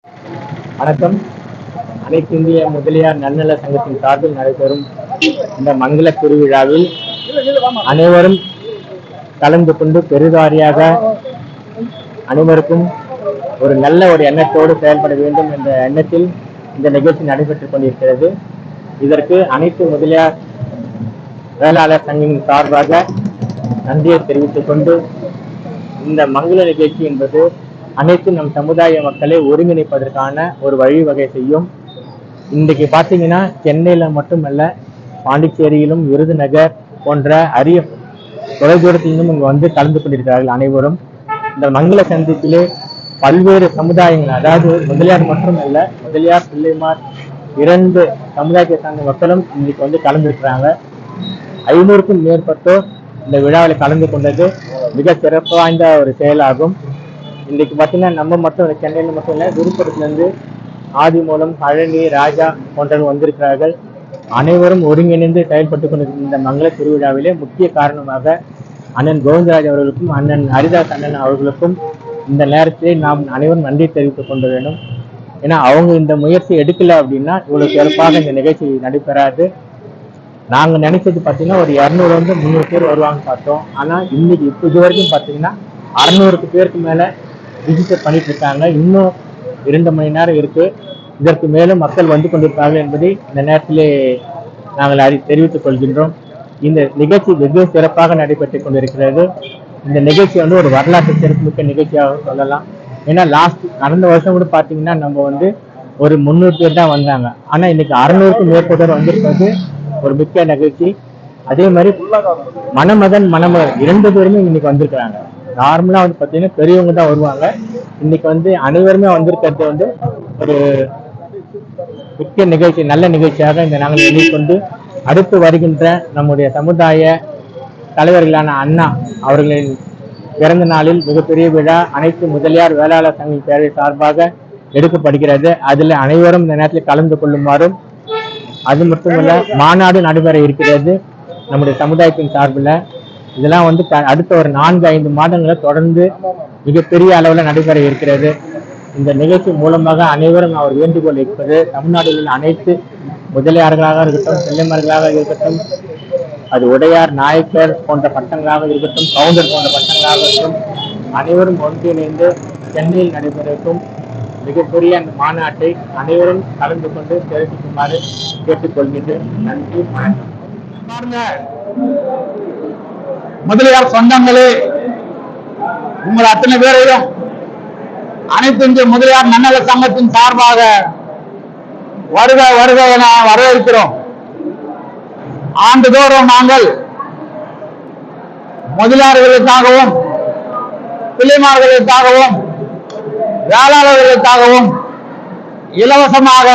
வணக்கம். அனைத்து இந்திய முதலியார் நன்னல சங்கத்தின் சார்பில் நடைபெறும் இந்த மங்கள திருவிழாவில் அனைவரும் கலந்து கொண்டு பெருவாரியாக அனைவருக்கும் ஒரு நல்ல எண்ணத்தோடு செயல்பட வேண்டும் என்ற எண்ணத்தில் இந்த நிகழ்ச்சி நடைபெற்றுக் கொண்டிருக்கிறது. இதற்கு அனைத்து முதலியார் வேளாளர் சங்கத்தின் சார்பாக நன்றியை தெரிவித்துக் கொண்டு, இந்த மங்கள நிகழ்ச்சி என்பது அனைத்து நம் சமுதாய மக்களை ஒருங்கிணைப்பதற்கான ஒரு வழிவகை செய்யும். இன்றைக்கு பார்த்தீங்கன்னா சென்னையில மட்டுமல்ல, பாண்டிச்சேரியிலும் விருதுநகர் போன்ற அரிய தொலைதூரத்திலும் இங்கு வந்து கலந்து கொண்டிருக்கிறார்கள் அனைவரும். இந்த மங்கள சந்திப்பிலே பல்வேறு சமுதாயங்கள், அதாவது முதலியார் மட்டுமல்ல, முதலியார் பிள்ளைமார் இரண்டு சமுதாயத்தை சார்ந்த மக்களும் இன்னைக்கு வந்து கலந்துருக்கிறாங்க. 500க்கும் மேற்பட்டோர் இந்த விழாவில் கலந்து கொண்டது மிக சிறப்பு வாய்ந்த ஒரு செயலாகும். இன்னைக்கு பார்த்தீங்கன்னா நம்ம மட்டும் சென்னையில் மட்டும் இல்லை, விழுப்புரத்துலேருந்து ஆதிமூலம், பழனி, ராஜா போன்றவர்கள் வந்திருக்கிறார்கள். அனைவரும் ஒருங்கிணைந்து செயல்பட்டு கொண்டிருக்கிற இந்த மங்கள திருவிழாவிலே முக்கிய காரணமாக அண்ணன் கோவிந்தராஜ் அவர்களுக்கும் அண்ணன் ஹரிதாஸ் அண்ணன் அவர்களுக்கும் இந்த நேரத்திலே நாம் அனைவரும் நன்றி தெரிவித்துக் கொள்ள வேண்டும். ஏன்னா அவங்க இந்த முயற்சி எடுக்கல அப்படின்னா இவ்வளவு சிறப்பாக இந்த நிகழ்ச்சி நடைபெறாது. நாங்கள் நினைச்சது பார்த்தீங்கன்னா ஒரு 200-300 பேர் வருவாங்கன்னு பார்த்தோம். ஆனால் இன்னைக்கு இது வரைக்கும் பார்த்தீங்கன்னா 600 பேருக்கு மேலே ரிஜிஸ்டர் பண்ணிட்டு இருக்காங்க. இன்னும் 2 மணி நேரம் இருக்கு. இதற்கு மேலும் மக்கள் வந்து கொண்டிருப்பார்கள் என்பதை இந்த நேரத்திலே நாங்கள் தெரிவித்துக் கொள்கின்றோம். இந்த நிகழ்ச்சி வெகு சிறப்பாக நடைபெற்றுக் கொண்டிருக்கிறது. இந்த நிகழ்ச்சி வந்து ஒரு வரலாற்று சிறப்புமிக்க நிகழ்ச்சியாக சொல்லலாம். ஏன்னா கடந்த வருஷம் கூட பார்த்தீங்கன்னா நம்ம வந்து ஒரு 300 பேர் தான் வந்தாங்க. ஆனால் இன்னைக்கு 600க்கும் மேற்பட்டவர் வந்திருப்பது ஒரு மிக்க நிகழ்ச்சி. அதே மாதிரி மணமகன் மணமகள் 2 பேருமே இன்னைக்கு வந்திருக்கிறாங்க. நார்மலா வந்து பார்த்தீங்கன்னா பெரியவங்க தான் வருவாங்க. இன்னைக்கு வந்து அனைவருமே வந்திருக்கிறது வந்து ஒரு முக்கிய நிகழ்ச்சி, நல்ல நிகழ்ச்சியாக இந்த நாங்கள் எண்ணிக்கொண்டு, அடுத்து வருகின்ற நம்முடைய சமுதாய தலைவர்களான அண்ணா அவர்களின் பிறந்த நாளில் மிகப்பெரிய விழா அனைத்து முதலியார் வேளாளர் சங்க பேரவை சார்பாக எடுக்கப்படுகிறது. அதில் அனைவரும் இந்த நேரத்தில் கலந்து கொள்ளுமாறும், அது மட்டுமல்ல மாநாடு நடைபெற இருக்கிறது நம்முடைய சமுதாயத்தின் சார்பில். இதெல்லாம் வந்து அடுத்த ஒரு 4-5 மாதங்களை தொடர்ந்து மிகப்பெரிய அளவில் நடைபெற இருக்கிறது. இந்த நிகழ்ச்சி மூலமாக அனைவரும் அவர் வேண்டுகோள் வைப்பது, தமிழ்நாடுகளில் அனைத்து முதலியார்களாக இருக்கட்டும், பிள்ளைமார்களாக இருக்கட்டும், அது உடையார், நாயக்கர் போன்ற பட்டங்களாக இருக்கட்டும், கவுண்டர் போன்ற பட்டங்களாக இருக்கட்டும், அனைவரும் ஒன்றிணைந்து சென்னையில் நடைபெறும் மிகப்பெரிய அந்த மாநாட்டை அனைவரும் கலந்து கொண்டு தெரிவிக்குமாறு கேட்டுக்கொள்கின்றேன். நன்றி. முதலியார் சொந்தங்களே, உங்கள் அத்தனை பேரையும் அனைத்து இந்திய முதலியார் நன்னல சங்கத்தின் சார்பாக வருக வருக என வரவேற்கிறோம். ஆண்டுதோறும் நாங்கள் முதலியார்களுக்காகவும், பிள்ளைமார்களுக்காகவும், வேளாளர்களுக்காகவும் இலவசமாக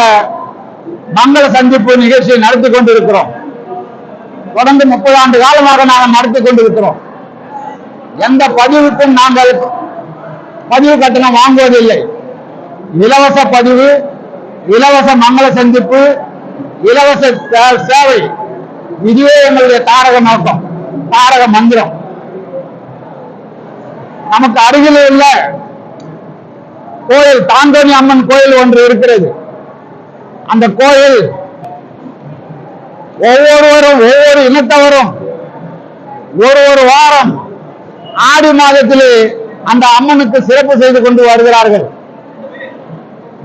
மங்கள சந்திப்பு நிகழ்ச்சியை நடத்தி கொண்டிருக்கிறோம். தொடர்ந்து 30 ஆண்டு காலமாக நாங்கள் நடத்தி கொண்டிருக்கிறோம். எந்த பதிவுக்கும் நாங்கள் பதிவு கட்டணம் வாங்குவதில்லை. இலவச பதிவு, இலவச மங்கள சந்திப்பு, இலவச சேவை, இதுவே எங்களுடைய தாரக நோக்கம், தாரக மந்திரம். நமக்கு அருகில் உள்ள கோயில் தாந்தோணி அம்மன் கோயில் ஒன்று இருக்கிறது. அந்த கோயில் ஒவ்வொருவரும், ஒவ்வொரு இனத்தவரும் ஒரு வாரம் ஆடி மாதத்திலே அந்த அம்மனுக்கு சிறப்பு செய்து கொண்டு வருகிறார்கள்.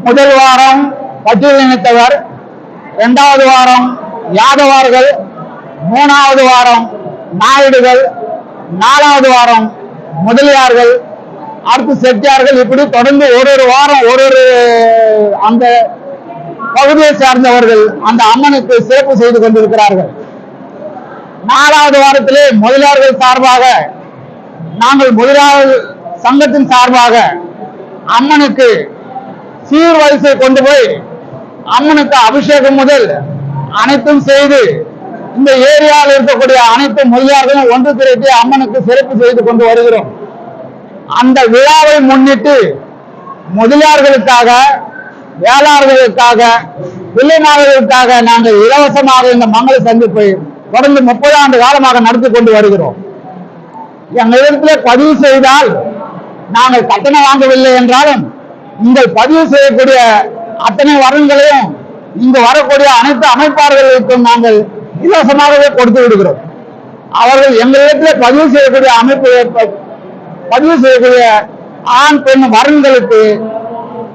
முதல் வாரம் பட்டியல் இனத்தவர், 2வது வாரம் யாதவார்கள், 3வது வாரம் நாயுடுகள், 4வது வாரம் முதலியார்கள், அடுத்து செட்டியார்கள். இப்படி தொடர்ந்து ஒரு வாரம் ஒரு அந்த பகுதியை சார்ந்தவர்கள் அந்த அம்மனுக்கு சிறப்பு செய்து கொண்டிருக்கிறார்கள். 4வது வாரத்திலே முதலியார்கள் சார்பாக, நாங்கள் முதலியார் சங்கத்தின் சார்பாக அம்மனுக்கு சீர்வரிசை கொண்டு போய் அம்மனுக்கு அபிஷேகம் முதல் அனைத்தும் செய்து இந்த ஏரியாவில் இருக்கக்கூடிய அனைத்து முதலியார்களும் ஒன்று திரட்டி அம்மனுக்கு சிறப்பு செய்து கொண்டு வருகிறோம். அந்த விழாவை முன்னிட்டு முதலியார்களுக்காக, வேளாளர்களுக்காக, பிள்ளைமார்களுக்காக நாங்கள் இலவசமாக இந்த மங்கள சந்திப்பை தொடர்ந்து 30 ஆண்டு காலமாக நடத்தி கொண்டு வருகிறோம். எங்களிடத்திலே பதிவு செய்தால் நாங்கள் கட்டணம் வாங்கவில்லை என்றாலும் இங்க பதிவு செய்யக்கூடிய அத்தனை வரன்களையும் இங்கு வரக்கூடிய அனைத்து அமைப்பாளர்களுக்கும் நாங்கள் இலவசமாகவே கொடுத்து விடுகிறோம். அவர்கள் எங்களிடத்தில் பதிவு செய்யக்கூடிய பதிவு செய்யக்கூடிய ஆண் பெண் வரன்களுக்கு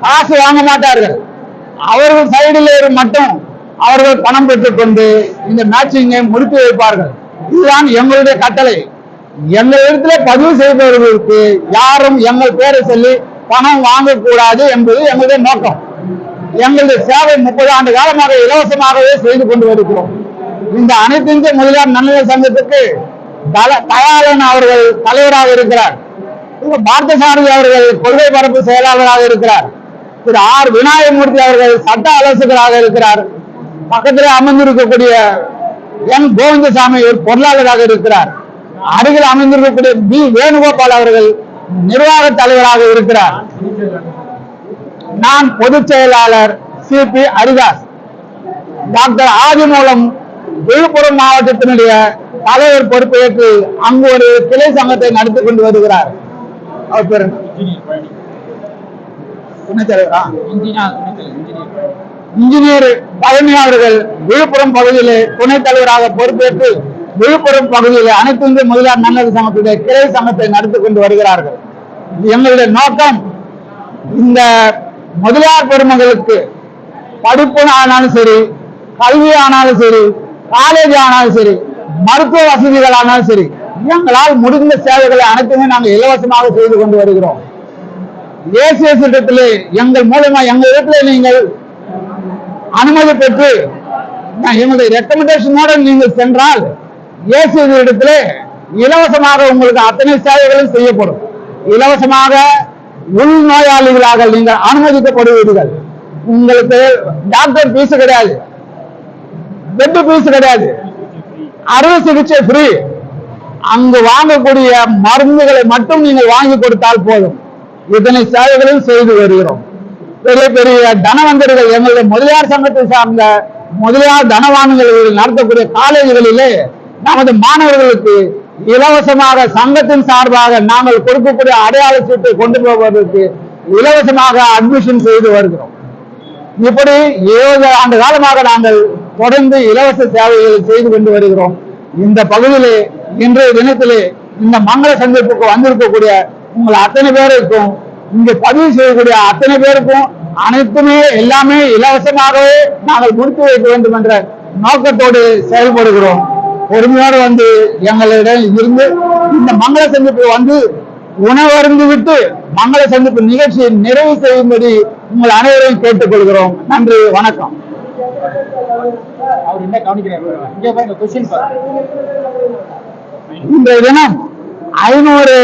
காசு வாங்க மாட்டார்கள். அவர்கள் சைடில் மட்டும் அவர்கள் பணம் பெற்றுக்கொண்டு இந்த மேட்சிங்கை முடித்து வைப்பார்கள். இதுதான் எங்களுடைய கட்டளை. எங்களிடத்தில் பதிவு செய்பவர்களுக்கு யாரும் எங்கள் பேரை சொல்லி பணம் வாங்கக்கூடாது என்பது எங்களுடைய நோக்கம். எங்களுடைய சேவை 30 ஆண்டு காலமாக இலவசமாகவே செய்து கொண்டு வருகிறோம். இந்த அனைத்து இந்திய முதலியார் நன்னல சங்கத்துக்கு தயாளன் அவர்கள் தலைவராக இருக்கிறார். பார்த்தசாரதி அவர்கள் கொள்கை பரப்பு செயலாளராக இருக்கிறார். திரு ஆர் விநாயகமூர்த்தி அவர்கள் சட்ட ஆலோசகராக இருக்கிறார். பக்கத்திலே அமர்ந்திருக்கக்கூடிய என் கோவிந்தசாமி பொருளாளராக இருக்கிறார். அருகில் அமைந்திருக்கக்கூடிய பி வேணுகோபால் அவர்கள் நிர்வாக தலைவராக இருக்கிறார். நான் பொதுச் செயலாளர் சிபி ஹரிதாஸ். டாக்டர் ஆதிமூலம் விழுப்புரம் மாவட்டத்தினுடைய தலைவர் பொறுப்பேற்று அங்கு ஒரு கிளை சங்கத்தை நடத்தி கொண்டு வருகிறார். அவர் பேர் துணைத் தலைவரா இன்ஜினியர் பழனி அவர்கள் விழுப்புரம் பகுதியிலே துணைத் தலைவராக பொறுப்பேற்று விழுப்புரம் பகுதியில் அனைத்து இந்திய முதலியார் நன்னல் சங்கத்துடைய கிளை சங்கத்தை நடத்தி கொண்டு வருகிறார்கள். எங்களுடைய நோக்கம் இந்த முதலியார் பெருமகளுக்கு படிப்பு ஆனாலும் சரி, கல்வி ஆனாலும் சரி, காலேஜ் ஆனாலும் சரி, மருத்துவ வசதிகள் ஆனாலும் சரி, எங்களால் முடிந்த சேவைகளை அனைத்துமே நாங்கள் இலவசமாக செய்து கொண்டு வருகிறோம். தேசிய திட்டத்திலே எங்கள் மூலமா எங்கள் வீட்டில் நீங்கள் அனுமதி பெற்று எங்களுடைய ரெக்கமெண்டேஷனோட நீங்கள் சென்றால் தேசிய திட்டத்திலே இலவசமாக உங்களுக்கு அத்தனை சேவைகளும் செய்யப்படும். இலவசமாக உள் நோயாளிகளாக நீங்கள் அனுமதிக்கப்படுவீர்கள். உங்களுக்கு டாக்டர் பீஸ் கிடையாது, பெட் பீஸ் கிடையாது, அறுவை சிகிச்சை ஃப்ரீ. அங்கு வாங்கக்கூடிய மருந்துகளை மட்டும் நீங்கள் வாங்கி கொடுத்தால் போதும். இத்தனை சேவைகளும் செய்து வருகிறோம். பெரிய பெரிய தனவந்தர்கள் எங்களுடைய முதலியார் சங்கத்தை சார்ந்த முதலியார் தனவான்கள் நடத்தக்கூடிய காலேஜுகளிலே நமது மாணவர்களுக்கு இலவசமாக சங்கத்தின் சார்பாக நாங்கள் கொடுக்கக்கூடிய அடையாள சீட்டை கொண்டு போவதற்கு இலவசமாக அட்மிஷன் செய்து வருகிறோம். இப்படி 7 ஆண்டு காலமாக நாங்கள் தொடர்ந்து இலவச சேவைகளை செய்து கொண்டு வருகிறோம். இந்த பகுதியிலே இன்றைய தினத்திலே இந்த மங்கள சந்திப்புக்கு வந்திருக்கக்கூடிய உங்கள் அத்தனை பேருக்கும், இங்கு பதிவு செய்யக்கூடிய அத்தனை பேருக்கும் அனைத்துமே எல்லாமே இலவசமாகவே நாங்கள் முடித்து வைக்க வேண்டும் என்ற நோக்கத்தோடு செயல்படுகிறோம். பொறுமையோடு வந்து எங்களிடம் இருந்து இந்த மங்கள சந்திப்பு வந்து உணவருந்து விட்டு மங்கள சந்திப்பு நிகழ்ச்சியை நிறைவு செய்யும்படி உங்கள் அனைவரையும் கேட்டுக் கொள்கிறோம். நன்றி, வணக்கம். இன்றைய தினம் 500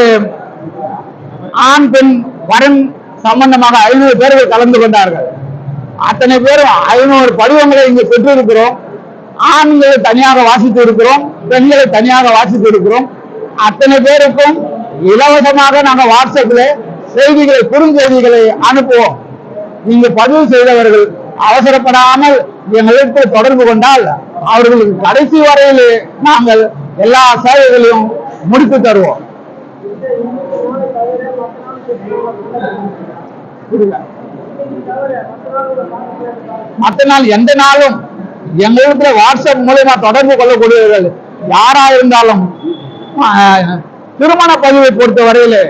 ஆண் பெண் வரன் சம்பந்தமாக 500 பேர்கள் கலந்து கொண்டார்கள். அத்தனை பேரும் 500 படிவங்களை இங்கு பெற்றிருக்கிறோம். ஆண்களை தனியாக வாசித்து இருக்கிறோம், பெண்களை தனியாக வாசித்து இருக்கிறோம். அத்தனை பேருக்கும் இலவசமாக நாங்கள் வாட்ஸ்அப்ல செய்திகளை, குறுஞ்செய்திகளை அனுப்புவோம். இங்கு பதிவு செய்தவர்கள் அவசரப்படாமல் எங்களுக்கு தொடர்பு கொண்டால் அவர்களுக்கு கடைசி வரையிலே நாங்கள் எல்லா சேவைகளையும் முடித்து தருவோம். மற்ற நாள் எந்த நாளும் எங்களுக்கு வாட்ஸ்அப் மூலமா தொடர்பு கொள்ளக்கூடியவர்கள் யாரா இருந்தாலும் திருமண பதிவை பொறுத்த வரையிலே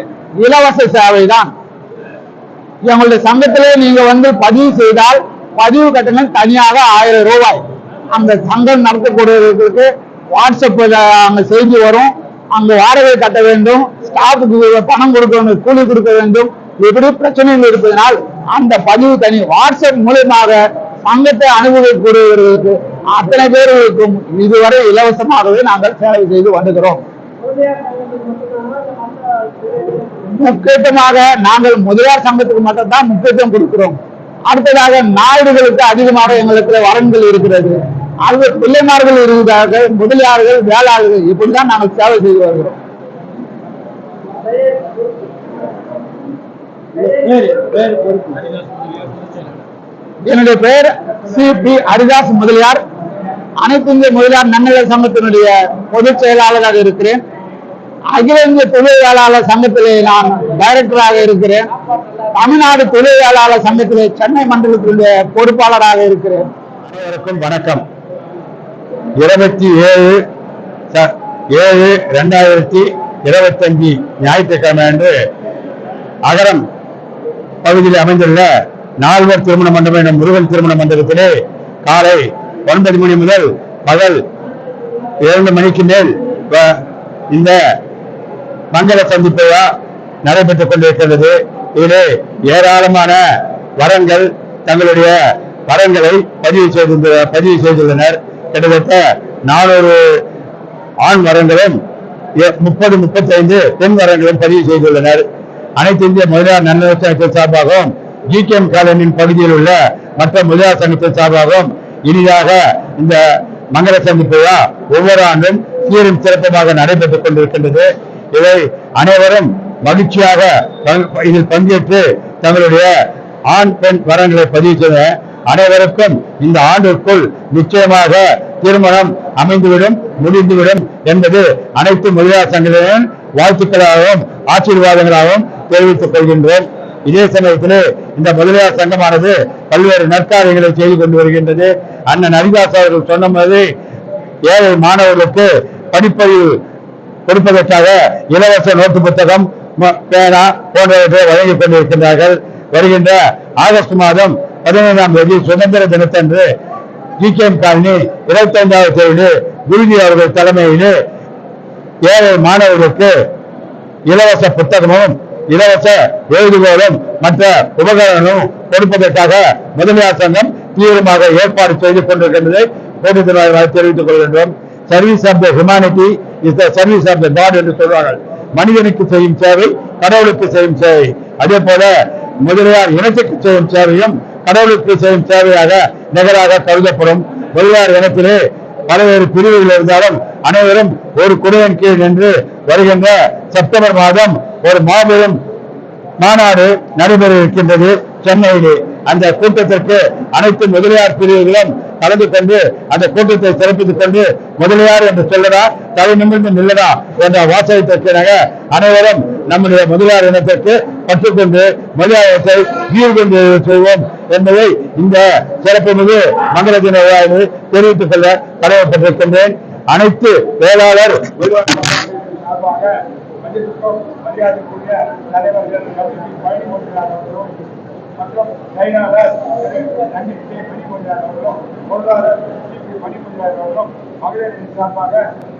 இலவச சேவை தான். எங்களுடைய சங்கத்திலே நீங்க வந்து பதிவு செய்தால் பதிவு கட்டணம் தனியாக 1000 ரூபாய். அந்த சங்கம் நடத்தக்கூடியவர்களுக்கு வாட்ஸ்அப் அங்க செய்தி வரும். அங்க வாடகை கட்ட வேண்டும், ஸ்டாஃபுக்கு பணம் கொடுக்க வேண்டும், கூலி கொடுக்க வேண்டும். இப்படி பிரச்சனைகள் இருப்பதனால் அந்த பதிவு தனி. வாட்ஸ்அப் மூலமாக சங்கத்தை அனுபவிக்கக்கூடியவர்களுக்கு அத்தனை பேர்களுக்கும் இதுவரை இலவசமாகவே நாங்கள் சேவை செய்து வந்துகிறோம். முக்கியமாக நாங்கள் முதலியார் சங்கத்துக்கு மட்டும்தான் முக்கியத்துவம் கொடுக்கிறோம். அடுத்ததாக நாயுடுகளுக்கு அதிகமாக எங்களுக்கு வரன்கள் இருக்கிறது. அது பிள்ளைமார்கள் இருக்கிறார்கள், முதலியார்கள், வேளாளர்கள், இப்படிதான் நாங்கள் சேவை செய்து வருகிறோம். என்னுடைய பெயர் சிபி ஹரிதாஸ் முதலியார். அனைத்து இந்திய முதலியார் நன்னல் சங்கத்தினுடைய பொதுச் செயலாளராக இருக்கிறேன். அகில இந்திய தொழிலாளர் சங்கத்திலே நான் டைரக்டராக இருக்கிறேன். தமிழ்நாடு தொழிலாளர் சங்கத்திலே சென்னை மண்டலத்தினுடைய பொறுப்பாளராக இருக்கிறேன். அனைவருக்கும் வணக்கம். 27/7/2025 ஞாயிற்றுக்கிழமை அன்று அகரம் பகுதியில் அமைந்துள்ள நால்வர் திருமண மண்டபம் எனும் முருகன் திருமண மண்டபத்திலே காலை 9 மணி முதல் பகல் 2 மணிக்கு மேல் இந்த மங்கள சந்திப்பு நடைபெற்றுக் கொண்டிருக்கிறது. இதிலே ஏராளமான வரங்கள் தங்களுடைய வரங்களை பதிவு செய்துள்ளனர். கிட்டத்தட்ட 400 ஆண் வரங்களும் 30-35 பெண் வரங்களும் பதிவு செய்துள்ளனர். அனைத்து இந்திய முதலியார் நன்னல சங்கத்தின் சார்பாகவும் ஜிகேஎம் காலனியின் பகுதியில் உள்ள மற்ற முதலியார் சங்கத்தின் சார்பாகவும் இனிதாக இந்த மங்கள சந்திப்பு ஒவ்வொரு ஆண்டும் சீரும் சிறப்புமாக நடைபெற்றுக் கொண்டிருக்கின்றது. இதை அனைவரும் மகிழ்ச்சியாக இதில் பங்கேற்று தங்களுடைய ஆண் பெண் வரங்களை பதிவு செய்த அனைவருக்கும் இந்த ஆண்டிற்குள் நிச்சயமாக திருமணம் அமைந்துவிடும், முடிந்துவிடும் என்பது அனைத்து முதலியார் சங்கங்களின் வாழ்த்துக்களாகவும் ஆசீர்வாதங்களாகவும் தெரிவித்துக் கொள்கின்றோம். இதே சமயத்திலே இந்த முதலியார் சங்கமானது பல்வேறு நற்காரியங்களை செய்து கொண்டு வருகின்றது. அண்ணன் ஹரிதாஸ் அவர்கள் சொன்ன மாதிரி ஏழை மாணவர்களுக்கு படிப்பறிவு கொடுப்பதற்காக இலவச நோட்டு புத்தகம், பேனா போன்றவற்றை வழங்கிக் கொண்டிருக்கின்றார்கள். வருகின்ற ஆகஸ்ட் மாதம் 15ஆம் தேதி சுதந்திர தினத்தன்று ஜிகேஎம் காலனி 25வது தெருவில் குருஜி அவர்கள் தலைமையில் ஏழை மாணவர்களுக்கு இலவச புத்தகமும் இலவச எழுதுகோலும் மற்ற உபகரணமும் கொடுப்பதற்காக முதலியார் சங்கம் தீவிரமாக ஏற்பாடு செய்து கொண்டிருக்கின்றதை கூட்டத்திற்கு தெரிவித்துக் கொள்கின்றோம். Service of the humanity is the service of the God என்று சொல்வார்கள். மனிதனுக்கு செய்யும் சேவை கடவுளுக்கு செய்யும் சேவை. அதே போல முதலியார் இனத்துக்கு செய்யும் சேவையும் கடவுளுக்கு செய்யும் சேவையாக நிகராக கருதப்படும். முதலியார் இனத்திலே பல்வேறு பிரிவுகள் இருந்தாலும் அனைவரும் ஒரு குடையின் கீழ் நின்று வருகின்ற செப்டம்பர் மாதம் ஒரு மாபெரும் மாநாடு நடைபெற இருக்கின்றது சென்னையிலே. அந்த கூட்டத்திற்கு அனைத்து முதலியார் பிரிவுகளும் கலந்து கொண்டு அந்த கூட்டத்தை சிறப்பித்துக் கொண்டு முதலியார் என்று சொல்லடா தலை நிமிர்ந்து நில்லடா என்ற வாசகத்திற்காக அனைவரும் நம்முடைய முதலியார் இனத்திற்கு கற்றுக்கொண்டு முதலியாரத்தை கொண்டு செய்வோம் என்பதை இந்த சிறப்பு மிகு மங்கள தின விழாவில் தெரிவித்துக் கொள்ள கடமைப்பட்டிருக்கின்றேன். அனைத்து வேளாளர் மரியாதைக்குரிய தலைவர்கள் மற்றும் செயலாளர் நம்பிக்கை பணிபுரியாளர்களும் பொருளாளர் பணிபுரியாளர்களும் மகளிரின் சார்பாக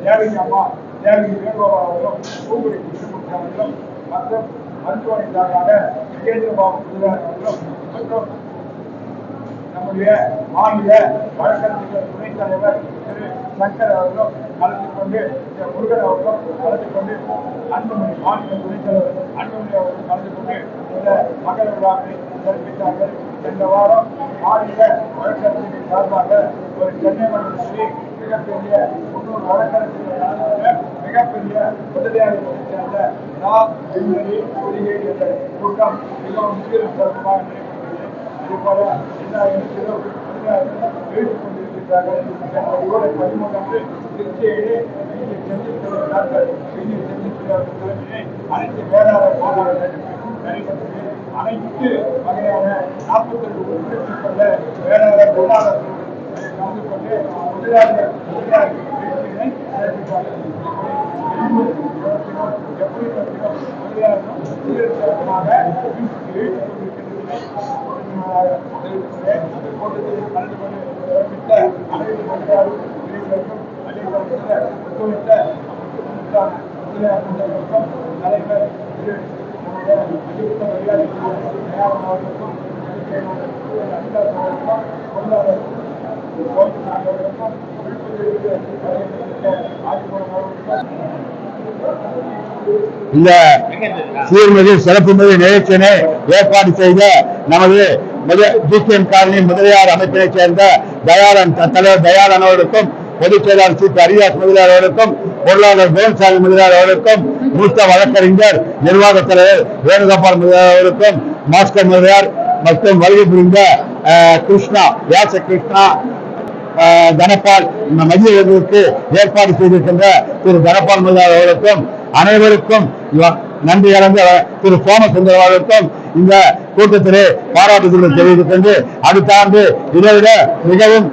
தேவகி அம்மா தேவகி வேணுகோபால் அவர்களும் பூங்குடி கிருஷ்ணமூர்த்தி அவர்களும் மற்றும் மருத்துவமனை சார்பாக விஜேந்திரபாபு அவர்களும் மற்றும் நம்முடைய மாநில வழக்கறிஞர் துணைத் தலைவர் திரு சங்கர் அவர்களும் கலந்து கொண்டு முருகன் அவர்களும் கலந்து கொண்டு அன்புமணி மாநில துணைத் தலைவர் அன்புமணி அவர்களும் கலந்து கொண்டு இந்த மகள விழாவை சிறப்பித்தார்கள். சென்ற வாரம் மாநில வழக்கறிஞர் சார்பாக ஒரு சென்னை மண்டலத்தில் மிகப்பெரிய 300 வழக்கறிஞர்கள் மிகப்பெரிய முதலியாரை சேர்ந்த நாம் விண்வெளி கொள்கை என்ற கூட்டம் மிகவும் சீரும் சிறப்புமாக நடைபெற்றது. இதுபோல எல்லா இடத்திலும் எழுதிக் கொண்டிருக்கிறார்கள். ஜூலை 13 திருச்சியிலே டாக்டர் தலைமையிலே அனைத்து வேளாளர் மாநாடு நடைபெற்றது. அனைத்து வகையான 42 உறுப்பினர்கள் கொண்ட வேளாளர் பொருளாளர்கள் கலந்து கொண்டு முதலியார் வெற்றியினை சிறப்பித்தார்கள். எப்படி பற்றியும் முதலியாரும் சிறப்பாக எழுதிக் கொண்டிருக்கின்றன. கூட்டத்தில் கலந்து கொண்டு சிறப்பித்த அனைத்து முதலியாரும் இளைஞர்களுக்கும் அதேபோல ஒத்துழைத்த முதலியார் அவர்களுக்கும் தலைவர் திரு மரியாதைக்குரிய தயாரம் அவர்களுக்கும் அனிதாஸ் அவர்களுக்கும் பொருளாளர் அவர்களுக்கும் இந்த சீர்மிகு சிறப்புமிகு நிகழ்ச்சியினை ஏற்பாடு செய்த நமது ஜிகேஎம் காலனி முதலியார் அமைப்பினை சேர்ந்த தலைவர் தயாளன் அவர்களுக்கும் பொதுச் செயலாளர் சி. ஹரிதாஸ் முதலியார் அவர்களுக்கும் பொருளாளர் வேல்சாமி முதலியார் அவர்களுக்கும் மூத்த வழக்கறிஞர் நிர்வாக தலைவர் வேணுகோபால் முதலியார் அவர்களுக்கும் மாஸ்கர் முதலியார் மற்றும் வருகை புரிந்த கிருஷ்ணா வியாச கிருஷ்ணா தனபால் மதியத்திற்கு ஏற்பாடு செய்திருக்கின்ற திரு தனபால் முதலியார் அவர்களுக்கும் அனைவருக்கும் நன்றி கலந்த திரு சோமசுந்தரம் அவர்களுக்கும் இந்த கூட்டத்திலே பாராட்டுதலை தெரிவித்துக் கொண்டு அடுத்த ஆண்டு இதைவிட மிகவும்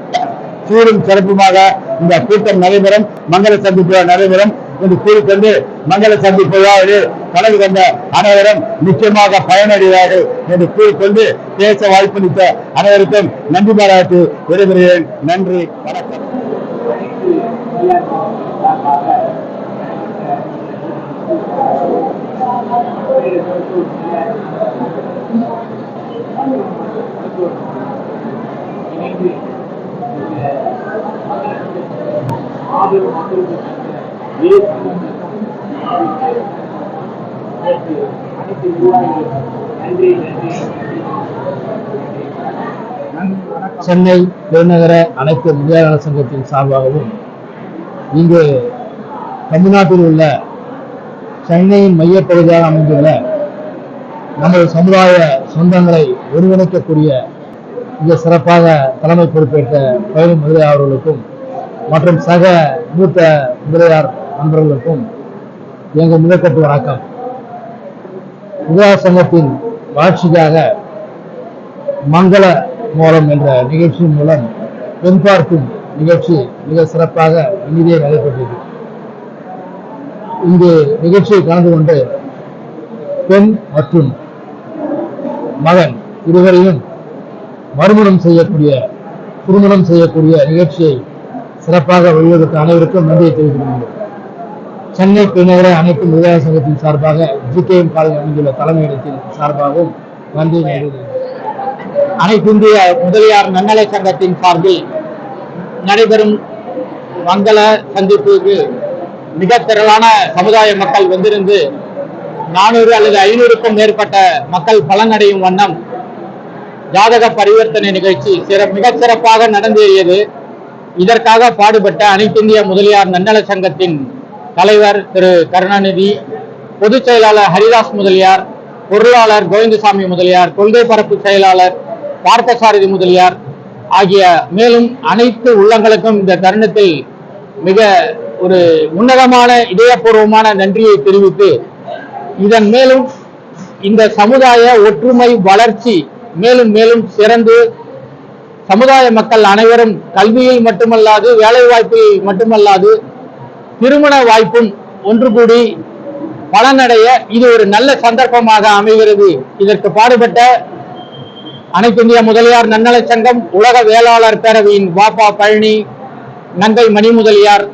சீரும் சிறப்புமாக இந்த கூட்டம் நடைபெறும், மங்கள சந்திப்பு நடைபெறும் என்று கூறிக்கொண்டு மங்கள சந்திப்பு விழாவில் கலந்து கொண்ட அனைவரும் நிச்சயமாக பயனடைவார்கள் என்று கூறிக்கொண்டு பேச வாய்ப்பளித்த அனைவருக்கும் நன்றி பாராட்டி விடைபெறுகிறேன். நன்றி, வணக்கம். சென்னை பெருநகர அனைத்து முதலியார் சங்கத்தின் சார்பாகவும் இங்கு தமிழ்நாட்டில் உள்ள சென்னையின் மையப்பகுதியாக அமைந்துள்ள நமது சமுதாய சொந்தங்களை ஒருங்கிணைக்கக்கூடிய மிக சிறப்பாக தலைமை பொறுப்பேற்ற பயிலும் முதலியார் அவர்களுக்கும் மற்றும் சக மூத்த முதலியார் நண்பர்களுக்கும் எங்கள் முதற்கட்டு வணக்கம். முதலியார் சங்கத்தின் வளர்ச்சிக்காக மங்கள மோளம் என்ற நிகழ்ச்சியின் மூலம் பெண் பார்க்கும் நிகழ்ச்சி மிக சிறப்பாக இனிதே நடைபெற்றது. இந்த நிகழ்ச்சியை கலந்து கொண்டு பெண் மற்றும் மகன் இருவரையும் திருமணம் செய்யக்கூடிய நிகழ்ச்சியை சிறப்பாக வழிவகுத்த அனைவருக்கும் நன்றியை தெரிவித்துள்ளோம். சென்னை பெருநகர அனைத்து முதலியார் சங்கத்தின் சார்பாக GKM காலேஜ் அமைந்துள்ள தலைமையிடத்தின் சார்பாகவும் நன்றி. அனைத்து இந்திய முதலியார் நன்னலை சங்கத்தின் சார்பில் நடைபெறும் மங்கள சந்திப்புக்கு மிக திரளான சமுதாய மக்கள் வந்திருந்து 400 அல்லது 500க்கும் மேற்பட்ட மக்கள் பலனடையும் வண்ணம் ஜாதக பரிவர்த்தனை நிகழ்ச்சி மிகச் சிறப்பாக நடந்தேறியது. இதற்காக பாடுபட்ட அனைத்து இந்திய முதலியார் நன்னல சங்கத்தின் தலைவர் திரு கருணாநிதி, பொதுச் செயலாளர் ஹரிதாஸ் முதலியார், பொருளாளர் கோவிந்தசாமி முதலியார், கொள்கை பரப்பு செயலாளர் பார்த்தசாரதி முதலியார் ஆகிய மேலும் அனைத்து உள்ளங்களுக்கும் இந்த தருணத்தில் மிக ஒரு உன்னதமான இதயபூர்வமான நன்றியை தெரிவித்து, இதன் மேலும் இந்த சமுதாய ஒற்றுமை வளர்ச்சி மேலும் மேலும் சிறந்து சமுதாய மக்கள் அனைவரும் கல்வியில் மட்டுமல்லாது வேலை வாய்ப்பில் மட்டுமல்லாது திருமண வாய்ப்பும் ஒன்று கூடி பலனடைய இது ஒரு நல்ல சந்தர்ப்பமாக அமைகிறது. இதற்கு பாடுபட்ட அனைத்து இந்திய முதலியார் நன்னல சங்கம், உலக வேளாளர் பேரவையின் வாப்பா பழனி, நங்கை மணி முதலியார்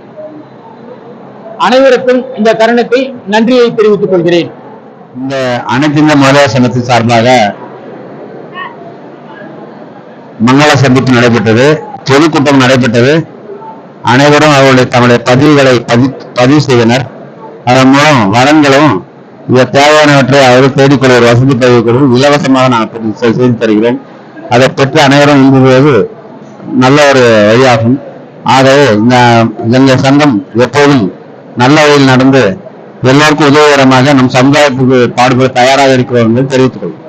அனைவருக்கும் இந்த தருணத்தில் நன்றியை தெரிவித்துக் கொள்கிறேன். இந்த அனைத்து இந்திய முதலியார் சங்கத்தின் சார்பாக மங்கள சந்திப்பு நடைபெற்றது, பொதுக்கூட்டம் நடைபெற்றது. அனைவரும் அவர்களுடைய தங்களுடைய பதிவுகளை பதிவு செய்தனர். அதன் மூலம் வளங்களும் இதை தேவையானவற்றை அவர்கள் தேடிக்கொள்வது வசதி பதிவு இலவசமாக நான் செய்து தருகிறேன். அதை பெற்று அனைவரும் இன்புவது நல்ல ஒரு வழியாகும். ஆகவே எங்கள் சங்கம் எப்போதும் நல்ல வழியில் நடந்து எல்லோருக்கும் உதவிகரமாக நம் சமுதாயத்துக்கு பாடுபட தயாராக இருக்கிறோம் என்று தெரிவித்துக் கொள்கிறோம்.